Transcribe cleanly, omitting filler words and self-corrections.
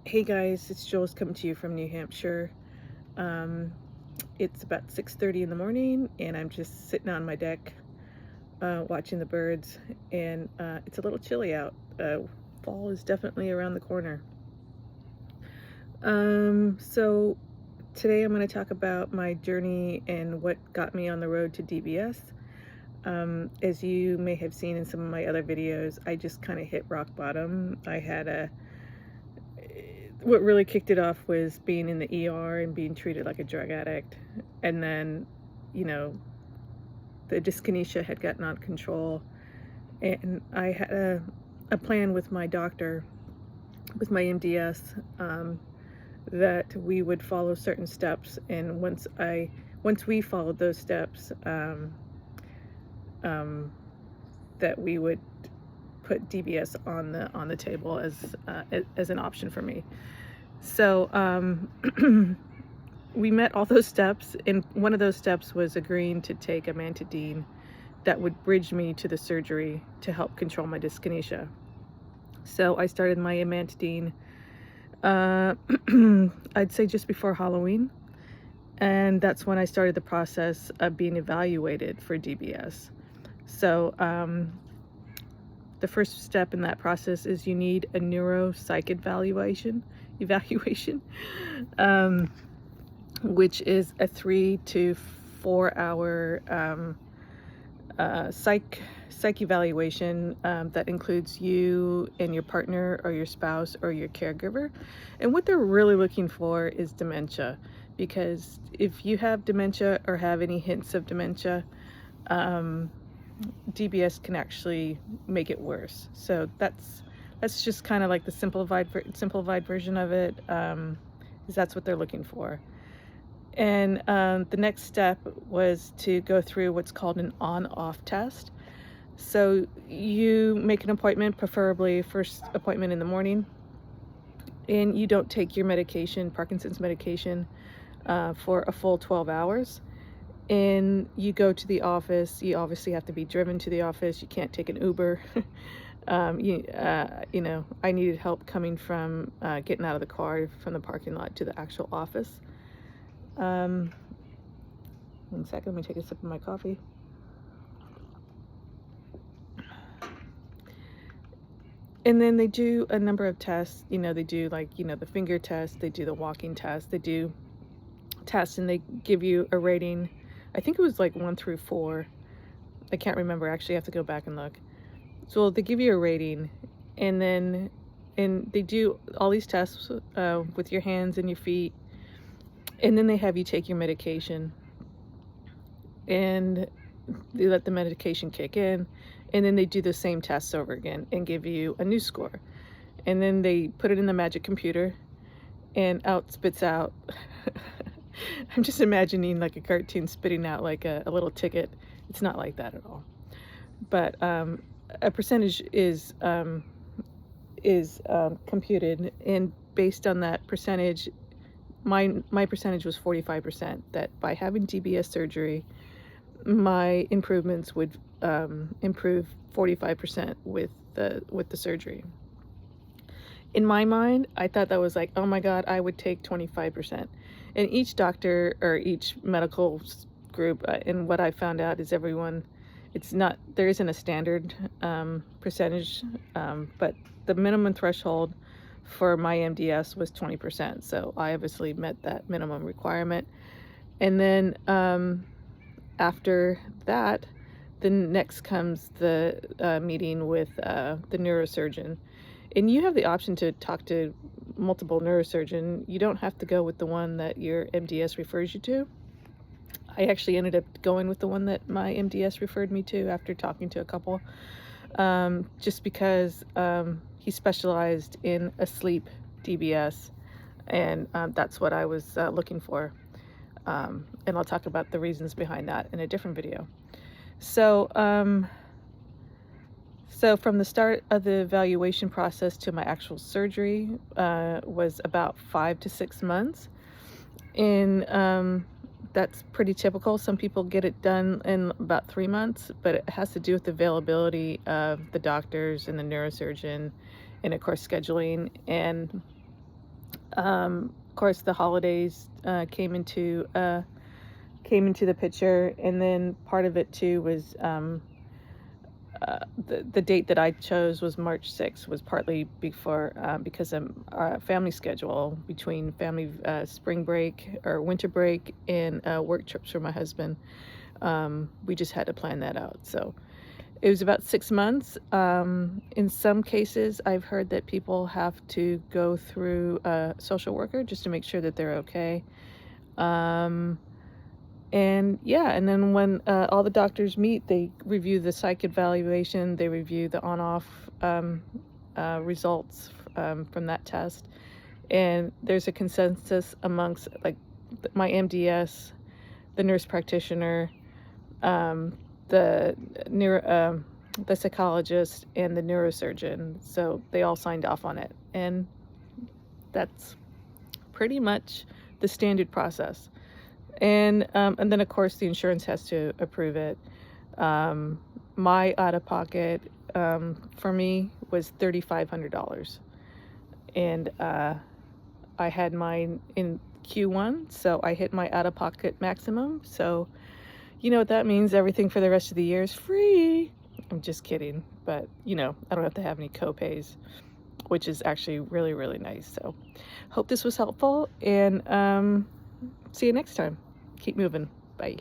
Hey guys, it's Jules coming to you from New Hampshire. Um, it's about 6:30 in the morning, and I'm just sitting on my deck watching the birds, and it's a little chilly out. Fall is definitely around the corner. So today I'm going to talk about my journey and what got me on the road to DBS. As you may have seen in some of my other videos, I just kind of hit rock bottom. What really kicked it off was being in the ER and being treated like a drug addict. And then, you know, the dyskinesia had gotten out of control. And I had a plan with my doctor, with my MDS, that we would follow certain steps. And once we followed those steps, that we would put DBS on the table as an option for me. So we met all those steps, and one of those steps was agreeing to take a amantadine that would bridge me to the surgery to help control my dyskinesia. So I started my amantadine, I'd say just before Halloween, and that's when I started the process of being evaluated for DBS. So the first step in that process is you need a neuropsych evaluation, which is a 3 to 4 hour psych evaluation that includes you and your partner or your spouse or your caregiver. And what they're really looking for is dementia, because if you have dementia or have any hints of dementia, DBS can actually make it worse. So that's just kind of like the simplified version of it, is that's what they're looking for. And the next step was to go through what's called an on-off test. So you make an appointment, preferably first appointment in the morning, and you don't take your medication, Parkinson's medication, for a full 12 hours. And you go to the office. You obviously have to be driven to the office. You can't take an Uber. I needed help coming from getting out of the car from the parking lot to the actual office. 1 second, let me take a sip of my coffee. And then they do a number of tests. They do the finger test, they do the walking test, they do tests, and they give you a rating. I think it was like 1 through 4. I can't remember. Actually, I have to go back and look. So they give you a rating, and they do all these tests with your hands and your feet, and then they have you take your medication, and they let the medication kick in, and then they do the same tests over again and give you a new score. And then they put it in the magic computer, and out spits out I'm just imagining like a cartoon spitting out like a little ticket. It's not like that at all. But a percentage is computed, and based on that percentage, my percentage was 45%. That by having DBS surgery, my improvements would improve 45% with the surgery. In my mind, I thought that was like, oh my God, I would take 25%. And each doctor or each medical group, and what I found out is there isn't a standard percentage, but the minimum threshold for my MDS was 20%. So I obviously met that minimum requirement. And then after that, then next comes the meeting with the neurosurgeon. And you have the option to talk to multiple neurosurgeon. You don't have to go with the one that your MDS refers you to. I actually ended up going with the one that my MDS referred me to after talking to a couple, just because he specialized in asleep DBS, and that's what I was looking for. And I'll talk about the reasons behind that in a different video. So from the start of the evaluation process to my actual surgery was about 5 to 6 months. And that's pretty typical. Some people get it done in about 3 months, but it has to do with the availability of the doctors and the neurosurgeon, and of course scheduling. And Of course, the holidays came into the picture, and then part of it too was the date that I chose was March 6th, was partly because of family schedule between family spring break or winter break and work trips for my husband. We just had to plan that out. So it was about 6 months. In some cases, I've heard that people have to go through a social worker just to make sure that they're okay. And yeah, and then when all the doctors meet, they review the psych evaluation, they review the on-off results from that test. And there's a consensus amongst like my MDS, the nurse practitioner, the psychologist, and the neurosurgeon. So they all signed off on it, and that's pretty much the standard process. And then of course the insurance has to approve it. My out-of-pocket for me was $3,500, and I had mine in Q1, so I hit my out-of-pocket maximum. So you know what that means? Everything for the rest of the year is free. I'm just kidding, but I don't have to have any co-pays, which is actually really, really nice. So hope this was helpful, and see you next time. Keep moving. Bye.